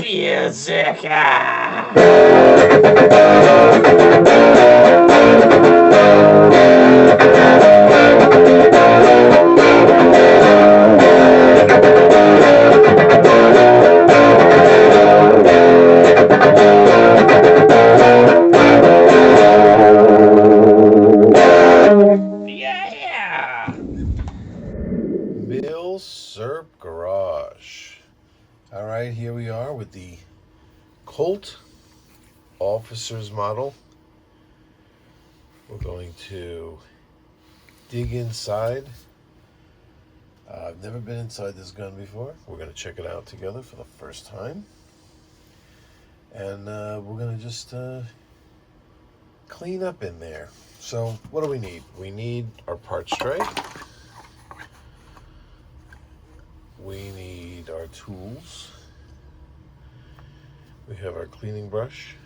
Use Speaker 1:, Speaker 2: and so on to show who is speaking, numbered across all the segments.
Speaker 1: Music. Yeah.
Speaker 2: Milsurp Garage. All right, here we are with the Colt Officers model. We're going to dig inside. I've never been inside this gun before. We're going to check it out together for the first time. And we're going to just clean up in there. So what do we need? We need our parts tray. We need our tools. We have our cleaning brush.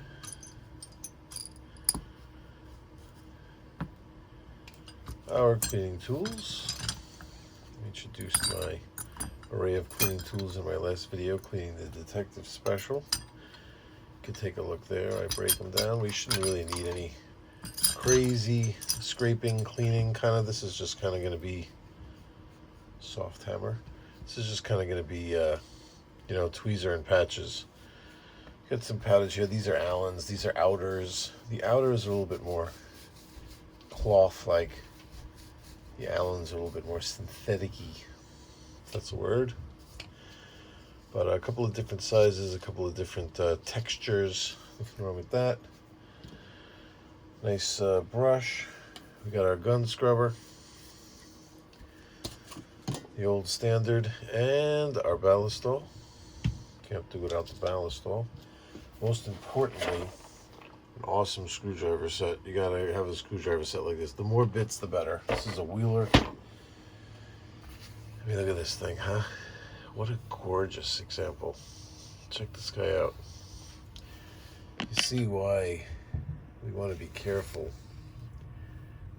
Speaker 2: Our cleaning tools. I introduced my array of cleaning tools in my last video, cleaning the Detective Special. You can take a look there. I break them down. We shouldn't really need any crazy scraping, cleaning kind of. This is just kind of going to be soft hammer. This is just kind of going to be, tweezer and patches. Got some powders here. These are Allens. These are outers. The outers are a little bit more cloth-like. The Allens are a little bit more synthetic-y. If that's a word. But a couple of different sizes, a couple of different textures. Nothing wrong with that. Nice brush. We got our gun scrubber. The old standard. And our ballistol. Can't do without the ballistol. Most importantly, an awesome screwdriver set. You gotta have a screwdriver set like this. The more bits, the better. This is a Wheeler. I mean, look at this thing, huh? What a gorgeous example. Check this guy out. You see why we want to be careful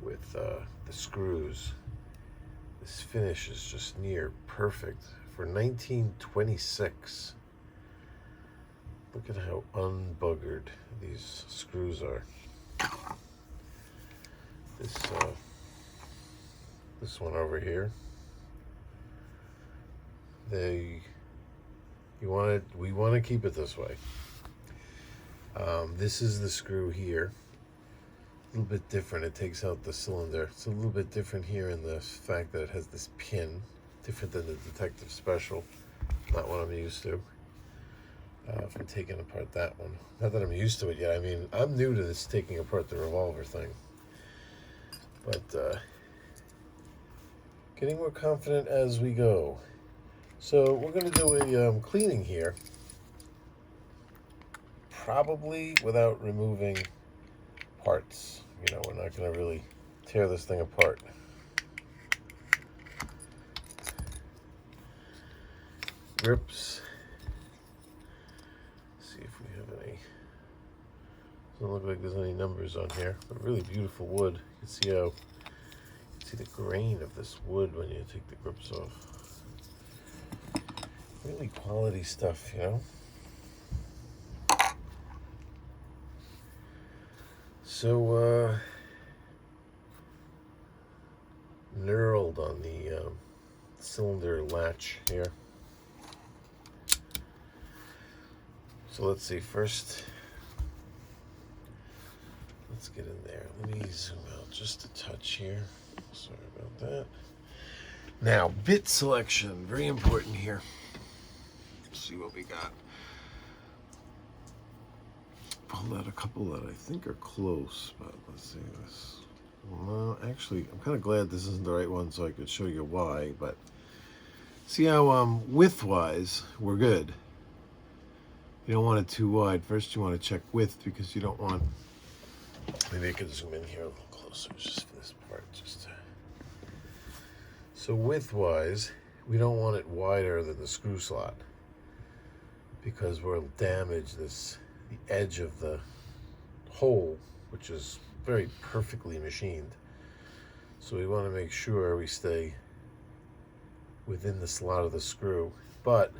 Speaker 2: with the screws. This finish is just near perfect for 1926. Look at how unbuggered these screws are. This one over here. We want to keep it this way. This is the screw here. A little bit different. It takes out the cylinder. It's a little bit different here in the fact that it has this pin, different than the Detective Special. Not what I'm used to. From taking apart that one. Not that I'm used to it yet. I mean, I'm new to this taking apart the Revolver thing. But getting more confident as we go. So we're going to do a cleaning here. Probably without removing parts. You know, we're not going to really tear this thing apart. Grips. See if we have any. Doesn't look like there's any numbers on here, but really beautiful wood. You can see the grain of this wood when you take the grips off. Really quality stuff, you know. So knurled on the cylinder latch here. So let's see, first, let's get in there. Let me zoom out just a touch here. Sorry about that. Now, bit selection, very important here. Let's see what we got. Pulled out a couple that I think are close, but let's see this. Well, actually, I'm kind of glad this isn't the right one so I could show you why, but see how width-wise, we're good. You don't want it too wide. First, you want to check width because you don't want. Maybe I could zoom in here a little closer just for this part. So width-wise, we don't want it wider than the screw slot because we'll damage the edge of the hole, which is very perfectly machined. So we want to make sure we stay within the slot of the screw, but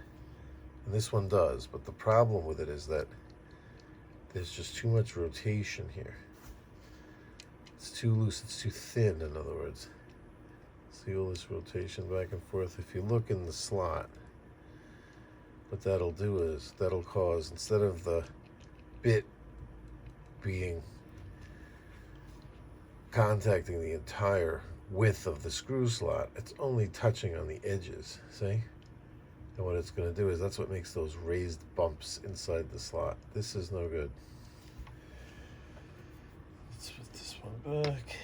Speaker 2: And this one does, but the problem with it is that there's just too much rotation here. It's too loose, it's too thin, in other words. See all this rotation back and forth? If you look in the slot, what that'll do is, that'll cause, instead of the bit being contacting the entire width of the screw slot, it's only touching on the edges, see? And what it's going to do is, that's what makes those raised bumps inside the slot. This is no good. Let's put this one back.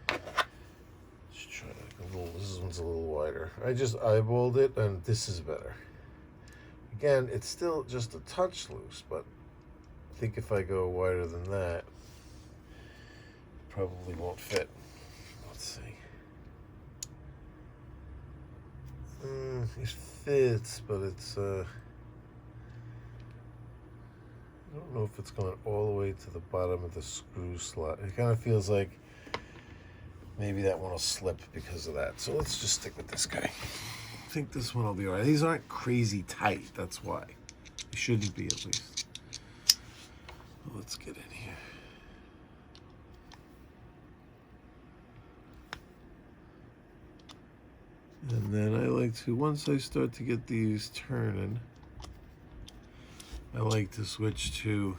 Speaker 2: Let's try a little, this one's a little wider. I just eyeballed it, and this is better. Again, it's still just a touch loose, but I think if I go wider than that, it probably won't fit. Let's see. It fits, but it's, I don't know if it's going all the way to the bottom of the screw slot. It kind of feels like maybe that one will slip because of that. So let's just stick with this guy. I think this one will be all right. These aren't crazy tight, that's why. They shouldn't be, at least. Well, let's get in here. And then I like to, once I start to get these turning, I like to switch to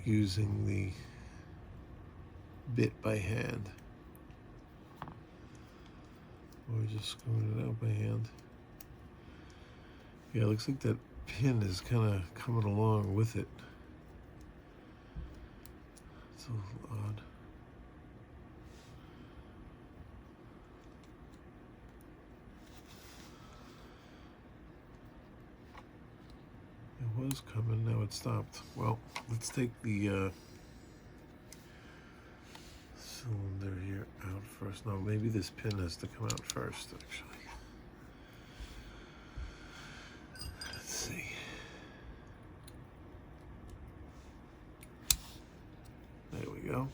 Speaker 2: using the bit by hand. Or just screwing it out by hand. Yeah, it looks like that pin is kind of coming along with it. It's a little odd. It was coming, now it stopped. Well, let's take the cylinder here out first. No, maybe this pin has to come out first, actually. Let's see. There we go.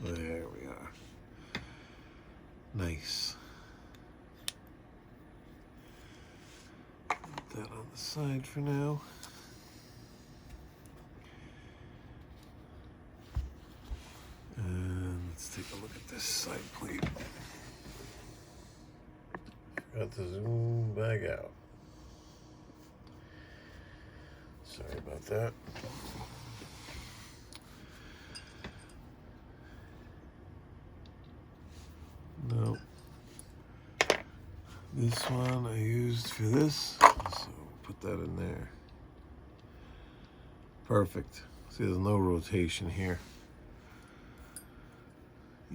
Speaker 2: There we are. Nice. Put that on the side for now. And let's take a look at this side plate. Got to zoom back out. Sorry about that. No. This one I used for this, so put that in there. Perfect. See, there's no rotation here.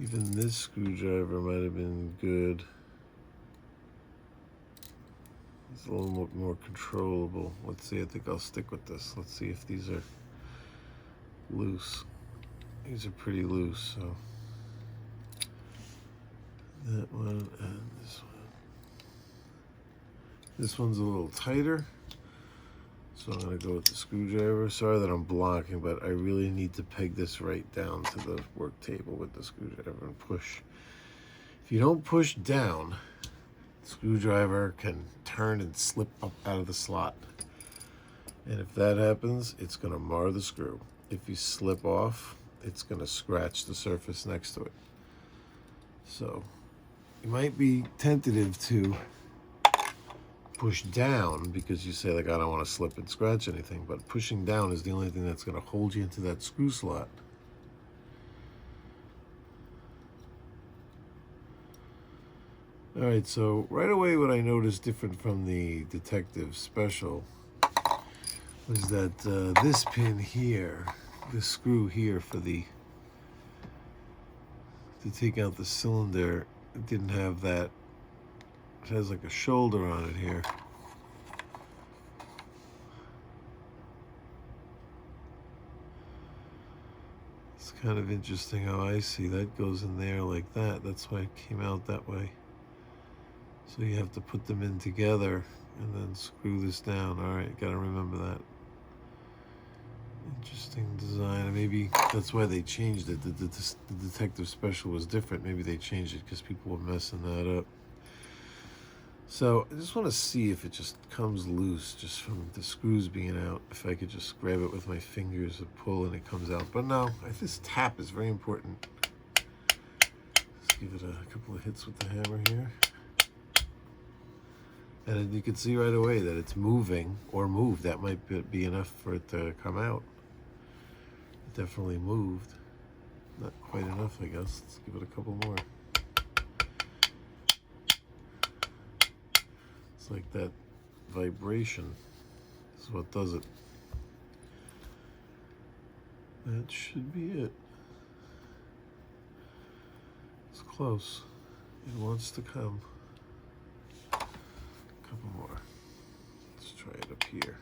Speaker 2: Even this screwdriver might have been good. It's a little bit more controllable. Let's see, I think I'll stick with this. Let's see if these are loose. These are pretty loose, so. That one and this one. This one's a little tighter, so I'm going to go with the screwdriver. Sorry that I'm blocking, but I really need to peg this right down to the work table with the screwdriver and push. If you don't push down, the screwdriver can turn and slip up out of the slot. And if that happens, it's going to mar the screw. If you slip off, it's going to scratch the surface next to it. So you might be tentative to push down because you say, like, I don't want to slip and scratch anything, but pushing down is the only thing that's going to hold you into that screw slot. All right, so right away what I noticed different from the Detective Special was that this pin here, this screw here for the, to take out the cylinder, it didn't have that. It has like a shoulder on it here. It's kind of interesting how I see that goes in there like that. That's why it came out that way. So you have to put them in together and then screw this down. All right, gotta remember that. Interesting design. Maybe that's why they changed it. The Detective Special was different. Maybe they changed it because people were messing that up. So I just want to see if it just comes loose just from the screws being out. If I could just grab it with my fingers and pull and it comes out. But no, this tap is very important. Let's give it a couple of hits with the hammer here. And you can see right away that it's moving or moved. That might be enough for it to come out. It definitely moved. Not quite enough, I guess. Let's give it a couple more. It's like that vibration is what does it. That should be it. It's close. It wants to come. A couple more. Let's try it up here.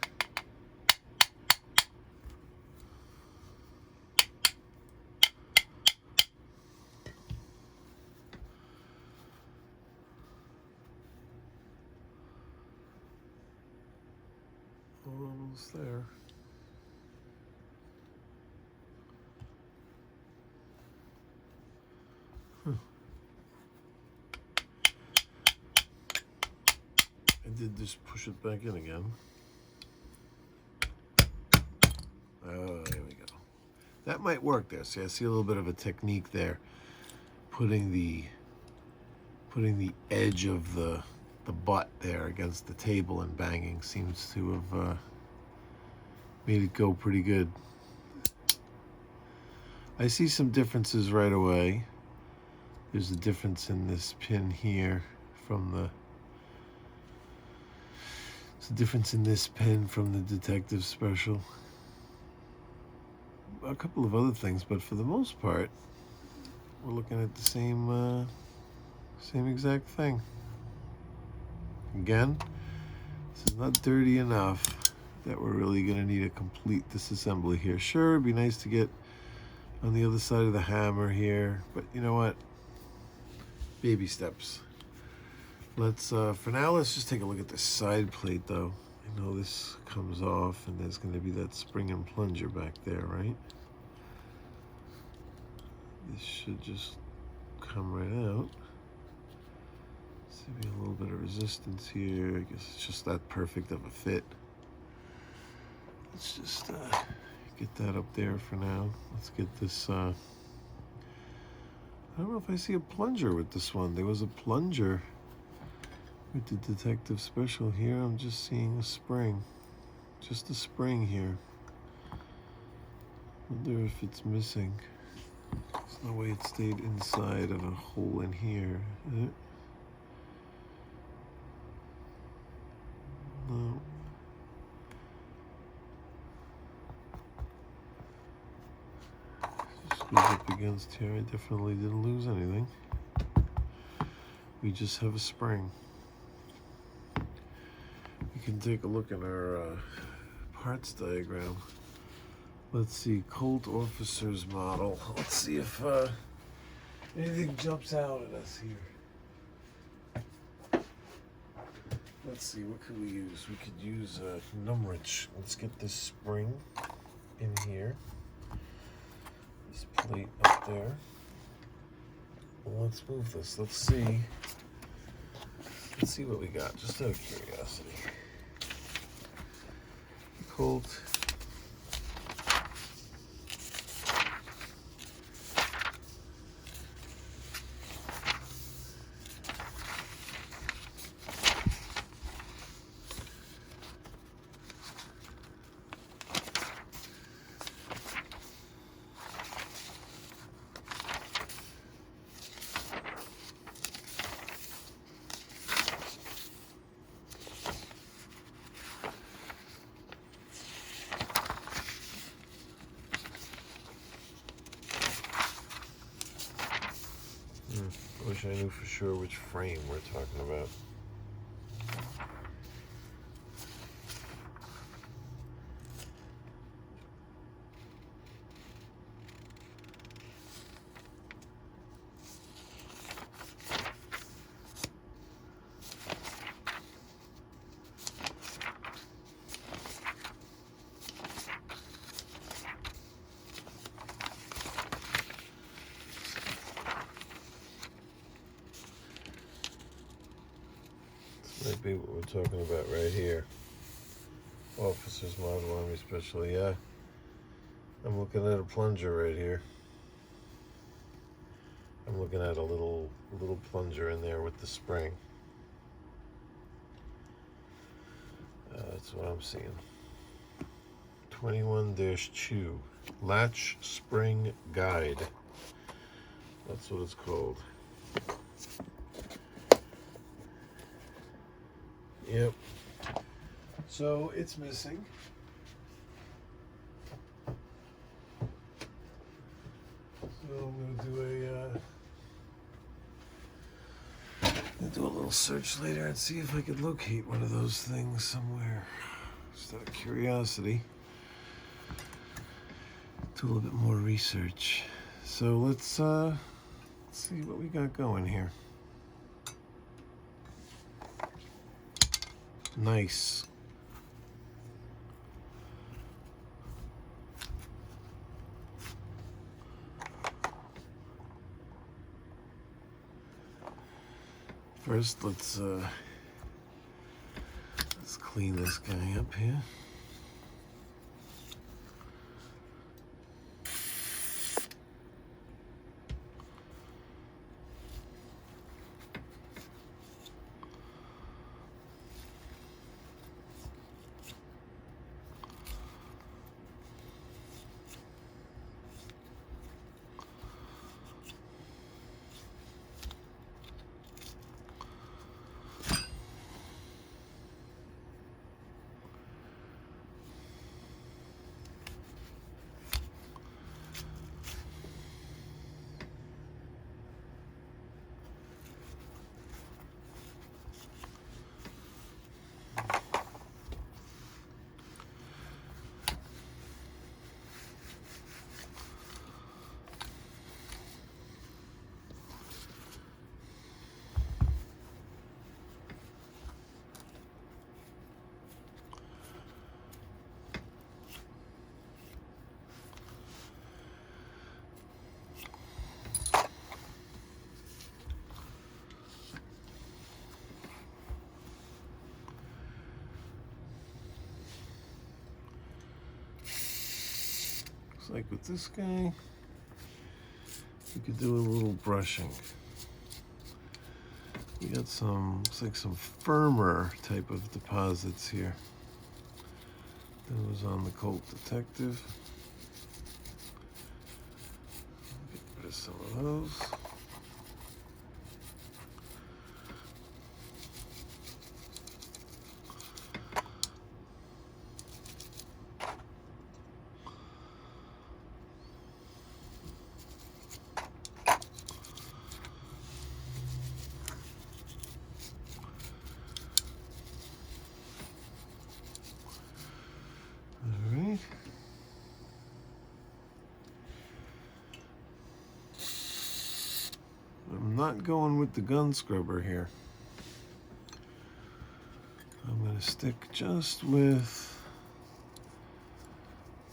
Speaker 2: Almost there. I did just push it back in again. Oh, there we go. That might work there. See, I see a little bit of a technique there. Putting the edge of the butt there against the table and banging seems to have made it go pretty good. I see some differences right away. There's a difference in this pin here from the difference in this pin from the Detective Special. A couple of other things, but for the most part, we're looking at the same exact thing. Again, this is not dirty enough that we're really going to need a complete disassembly here. Sure, it'd be nice to get on the other side of the hammer here, but you know what? Baby steps. Let's, for now, let's just take a look at the side plate though. I know this comes off and there's going to be that spring and plunger back there, right? This should just come right out. See, we have a little bit of resistance here. I guess it's just that perfect of a fit. Let's just get that up there for now. Let's get this, I don't know if I see a plunger with this one. There was a plunger with the Detective Special here. I'm just seeing a spring. Just a spring here. Wonder if it's missing. There's no way it stayed inside of a hole in here, is it? No. Screws up against here. I definitely didn't lose anything. We just have a spring. We can take a look at our parts diagram. Let's see, Colt Officers model. Let's see if anything jumps out at us here. Let's see, what could we use? We could use numberage. Let's get this spring in here. This plate up there. Well, let's move this. Let's see what we got, just out of curiosity. Colt. I wish I knew for sure which frame we're talking about. be what we're talking about right here. Officers Model Army Special, yeah. I'm looking at a plunger right here. I'm looking at a little plunger in there with the spring. That's what I'm seeing. 21-2 Latch Spring Guide. That's what it's called. Yep. So it's missing. So I'm gonna do a little search later and see if I could locate one of those things somewhere. Just out of curiosity. Do a little bit more research. So let's see what we got going here. Nice. First, let's clean this guy up here. Like with this guy, you could do a little brushing. You got some, looks like some firmer type of deposits here. That was on the Colt Detective. Get rid of some of those. I'm not going with the gun scrubber here. I'm going to stick just with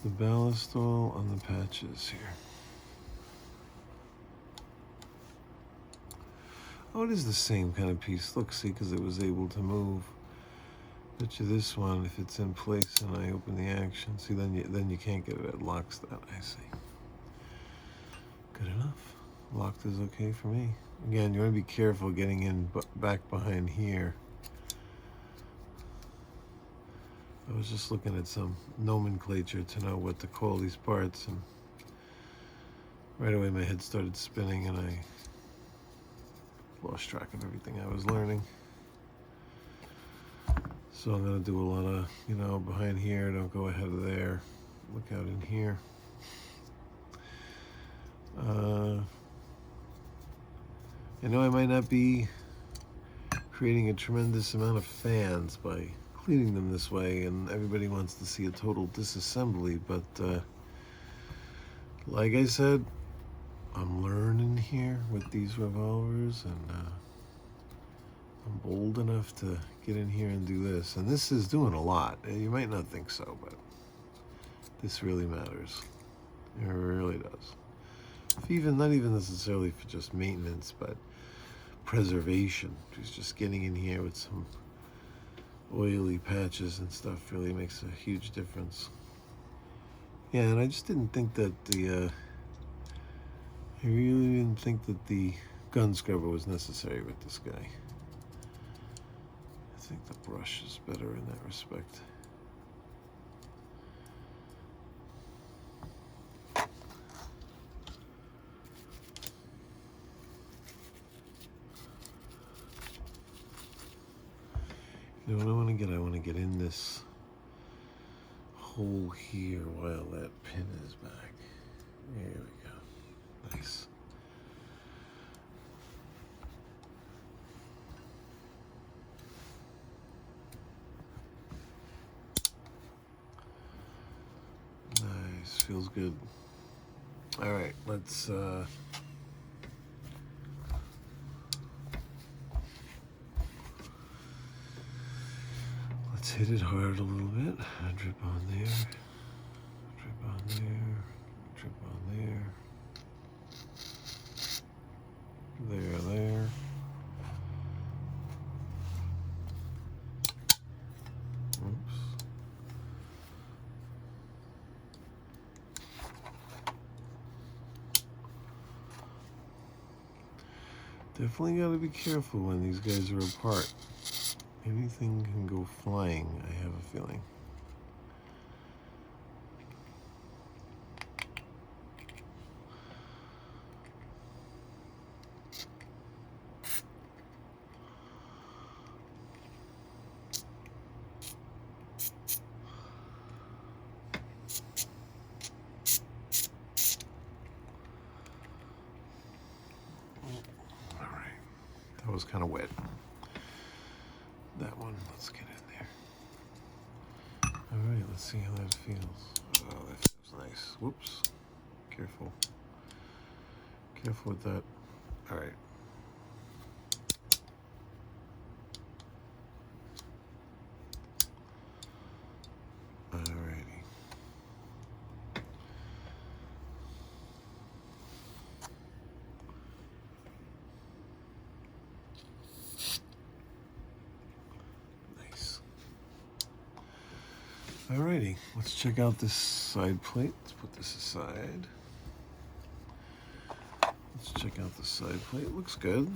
Speaker 2: the ballast oil on the patches here. Oh, it is the same kind of piece. Look, see, because it was able to move. Bet you this one, if it's in place and I open the action, see, then you can't get it. It locks that. I see. Good enough. Locked is okay for me. Again, you want to be careful getting in back behind here. I was just looking at some nomenclature to know what to call these parts, and right away my head started spinning and I lost track of everything I was learning. So I'm going to do a lot of, you know, behind here, don't go ahead of there. Look out in here. I know I might not be creating a tremendous amount of fans by cleaning them this way, and everybody wants to see a total disassembly, but like I said, I'm learning here with these revolvers, and I'm bold enough to get in here and do this. And this is doing a lot. You might not think so, but this really matters. It really does. Not even necessarily for just maintenance, but preservation. Just getting in here with some oily patches and stuff really makes a huge difference. Yeah, and I just didn't think that I really didn't think that the gun scrubber was necessary with this guy. I think the brush is better in that respect. You know what I want to get? I want to get in this hole here while that pin is back. There we go. Nice. Nice. Feels good. All right, let's hit it hard a little bit. Drip on there, drip on there, drip on there. There. Oops. Definitely got to be careful when these guys are apart. Anything can go flying, I have a feeling. All right, that was kind of wet. That one, let's get in there. All right, let's see how that feels. Oh, that feels nice. Whoops. Careful. Careful with that. All right. All righty. Alrighty, let's check out this side plate. Let's put this aside. Let's check out the side plate. Looks good.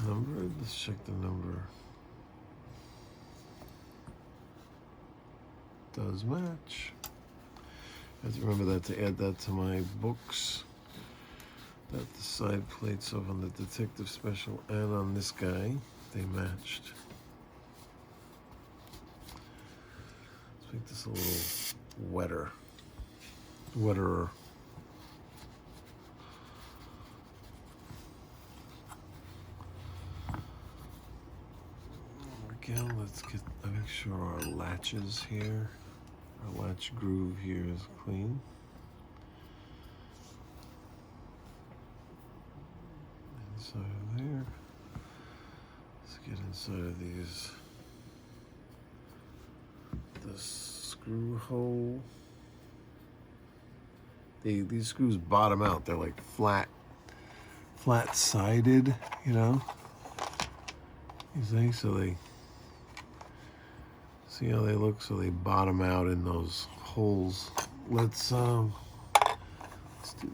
Speaker 2: Numbered. Let's check the number. Does match. I have to remember that to add that to my books. That the side plates of on the Detective Special and on this guy, they matched. Make this a little wetter. Again, let's make sure our latches here, our latch groove here is clean. Inside of there. Let's get inside of these. The screw hole. These screws bottom out. They're like flat-sided, you know. You see, so they see how they look. So they bottom out in those holes. Let's do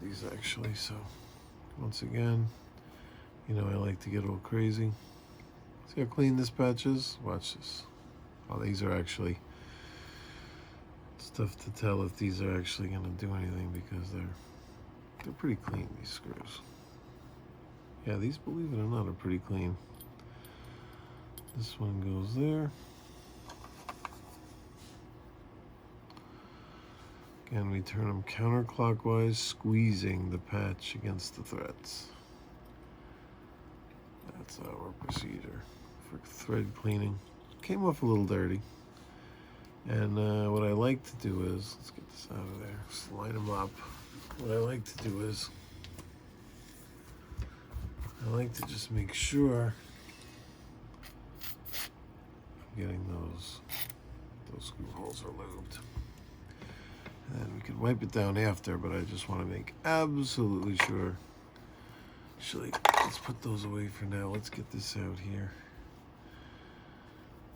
Speaker 2: these actually. So once again, you know I like to get all crazy. See how clean this patch is? Watch this. Oh, these are actually. Tough to tell if these are actually going to do anything because they're pretty clean, these screws. Yeah, these, believe it or not, are pretty clean. This one goes there. Again, we turn them counterclockwise, squeezing the patch against the threads. That's our procedure for thread cleaning. Came off a little dirty. And what I like to do is, let's get this out of there, slide them up. What I like to do is, I like to just make sure I'm getting those screw holes are lubed. And we could wipe it down after, but I just want to make absolutely sure. Actually, let's put those away for now. Let's get this out here.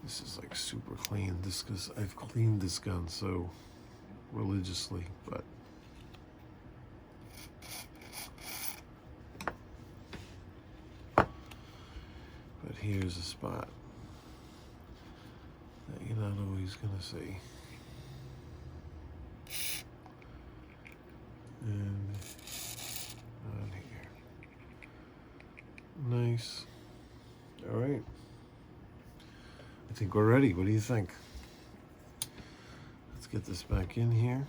Speaker 2: This is like super clean. This because I've cleaned this gun so religiously, but here's a spot that you're not always gonna see. And on here. Nice. All right. I think we're ready. What do you think? Let's get this back in here.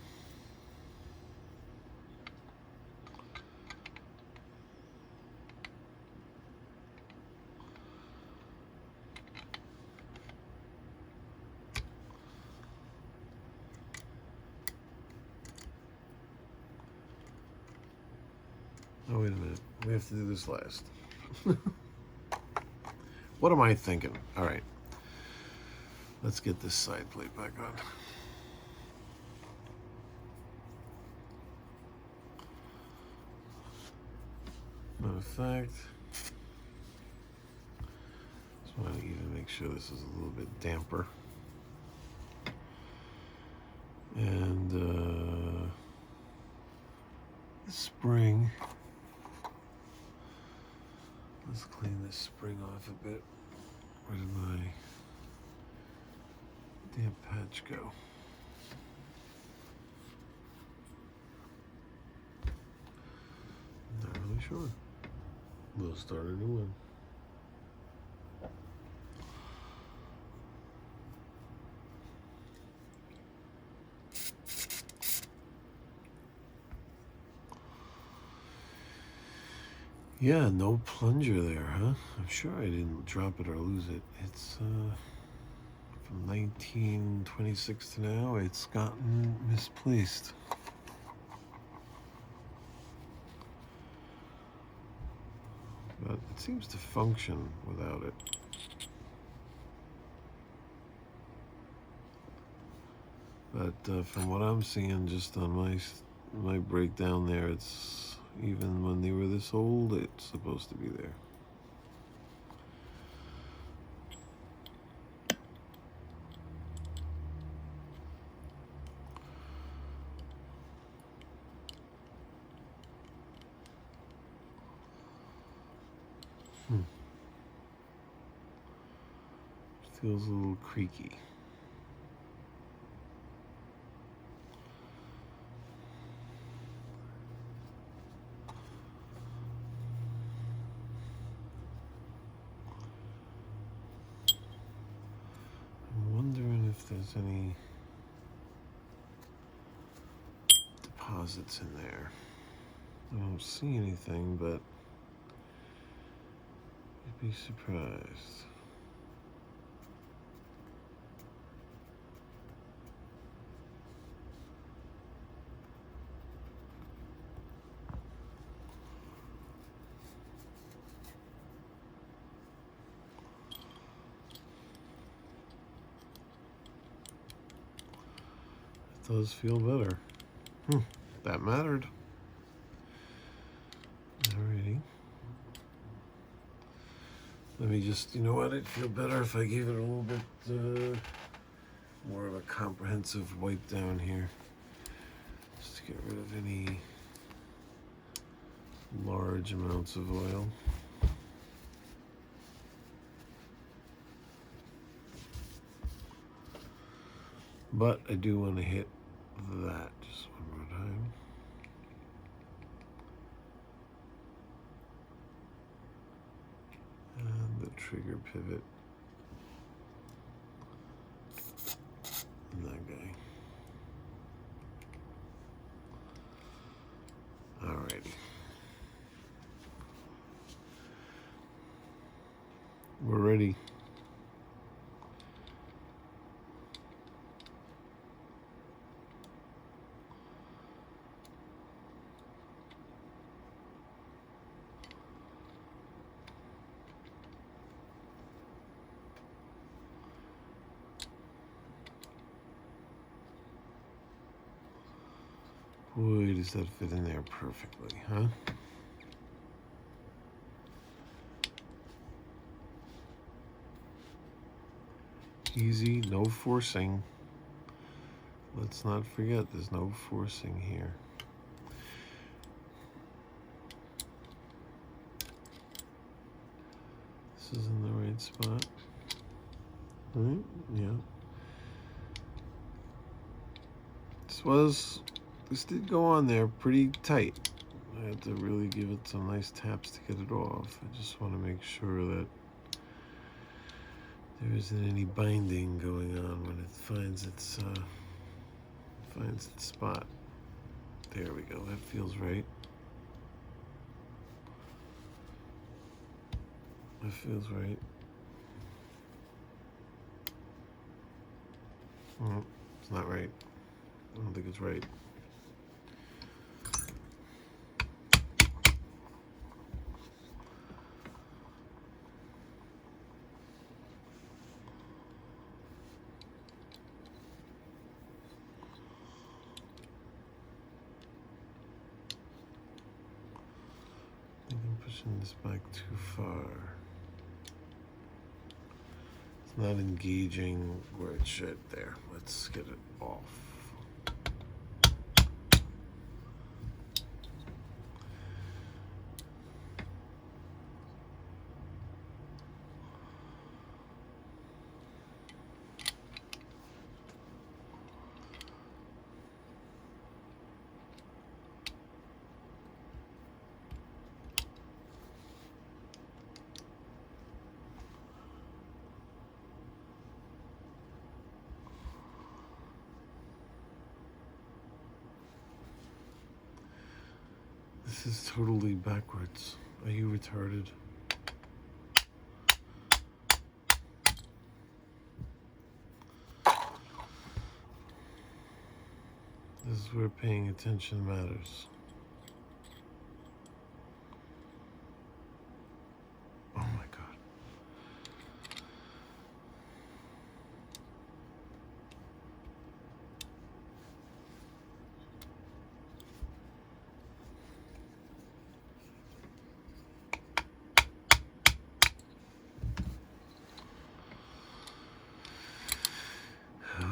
Speaker 2: Oh, wait a minute. We have to do this last. What am I thinking? All right. Let's get this side plate back on. Matter of fact, just want to even make sure this is a little bit damper. And the spring. Let's clean this spring off a bit. Where did my damp patch go? Not really sure. We'll start a new one. Yeah, no plunger there, huh? I'm sure I didn't drop it or lose it. It's from 1926 to now, it's gotten misplaced. But it seems to function without it. But from what I'm seeing just on my breakdown there, it's even when they were this old, it's supposed to be there. Feels a little creaky. I'm wondering if there's any deposits in there. I don't see anything, but I'd be surprised. It does feel better. That mattered. Alrighty. Let me just, you know what, it'd feel better if I gave it a little bit more of a comprehensive wipe down here. Just to get rid of any large amounts of oil. But I do want to hit that just one more time. And the trigger pivot. And that guy. Alrighty. We're ready. Boy, does that fit in there perfectly, huh? Easy, no forcing. Let's not forget, there's no forcing here. This is in the right spot. Right? Yeah. This did go on there pretty tight. I had to really give it some nice taps to get it off. I just want to make sure that there isn't any binding going on when it finds its spot. There we go. That feels right. That feels right. Oh, it's not right. I don't think it's right. I think I'm pushing this back too far. It's not engaging where it should. There. Let's get it off. This is totally backwards. Are you retarded? This is where paying attention matters. Oh my God.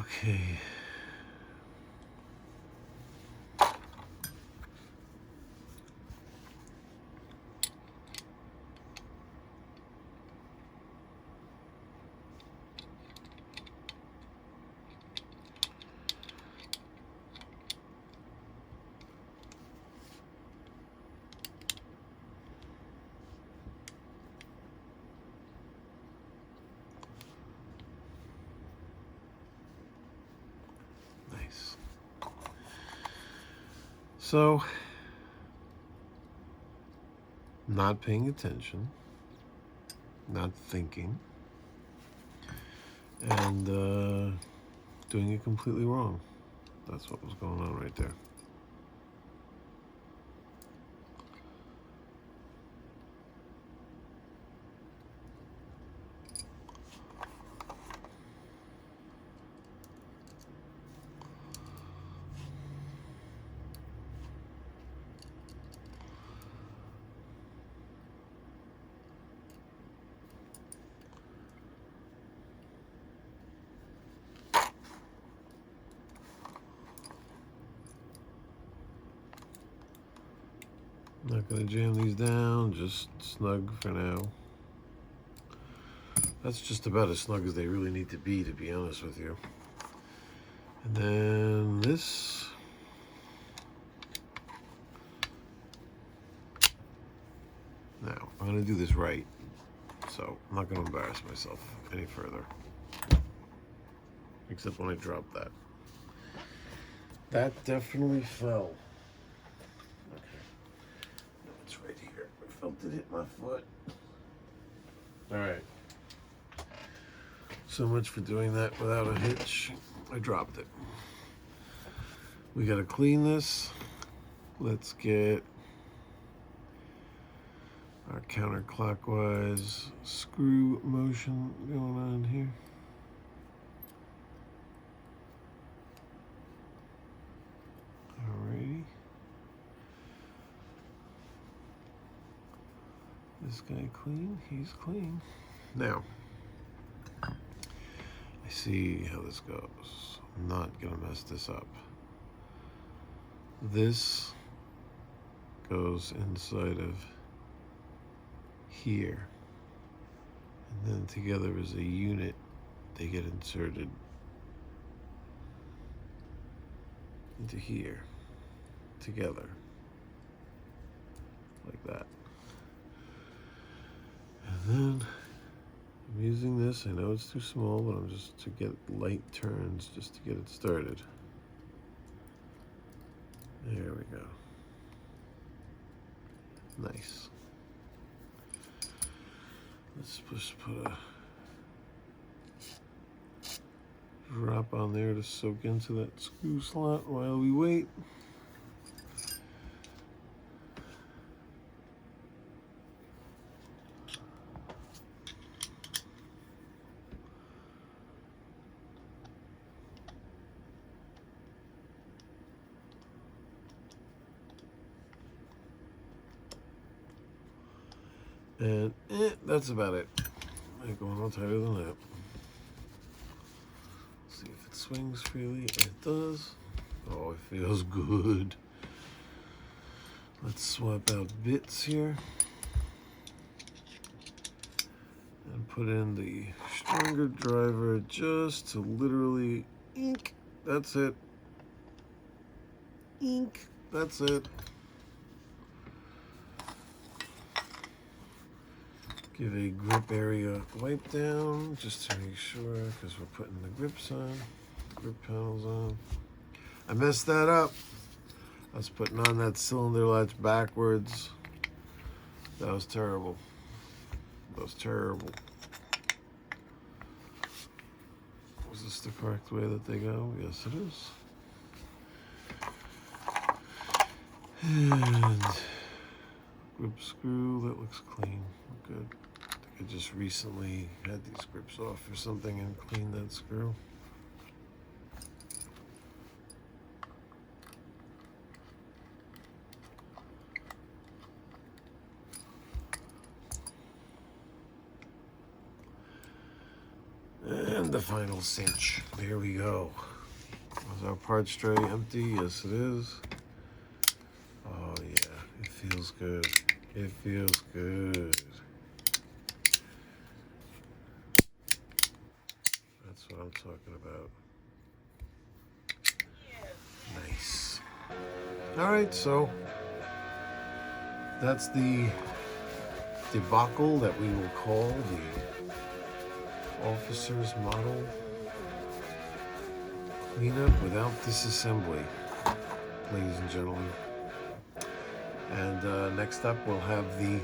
Speaker 2: Okay. Nice. So, not paying attention, not thinking, and doing it completely wrong. That's what was going on right there. Not gonna jam these down, just snug for now. That's just about as snug as they really need to be honest with you. And then this. Now, I'm gonna do this right, so I'm not gonna embarrass myself any further. Except when I drop that. That definitely fell. Did hit my foot. All right. So much for doing that without a hitch. I dropped it. We got to clean this. Let's get our counterclockwise screw motion going on here. Alrighty. This guy clean? He's clean. Now, I see how this goes. I'm not gonna mess this up. This goes inside of here, and then together as a unit they get inserted into here together like that. And then I'm using this. I know it's too small, but I'm just to get light turns just to get it started. There we go. Nice. Let's just put a drop on there to soak into that screw slot while we wait. And that's about it. Ain't going on tighter than that. See if it swings freely. It does. Oh, it feels good. Let's swap out bits here and put in the stronger driver just to literally ink. That's it. Ink. That's it. Give a grip area wipe down just to make sure, because we're putting the grips on, grip panels on. I messed that up. I was putting on that cylinder latch backwards. That was terrible. That was terrible. Was this the correct way that they go? Yes, it is. And grip screw, that looks clean. Good. I think I just recently had these grips off or something and cleaned that screw. And the final cinch. There we go. Is our parts tray empty? Yes, it is. Oh yeah, it feels good. It feels good. That's what I'm talking about. Nice. All right, so that's the debacle that we will call the Officers Model cleanup without disassembly, ladies and gentlemen. And next up we'll have the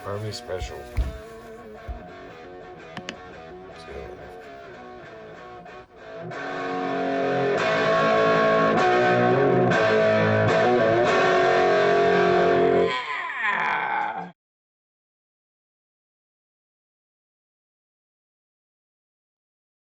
Speaker 2: Army Special.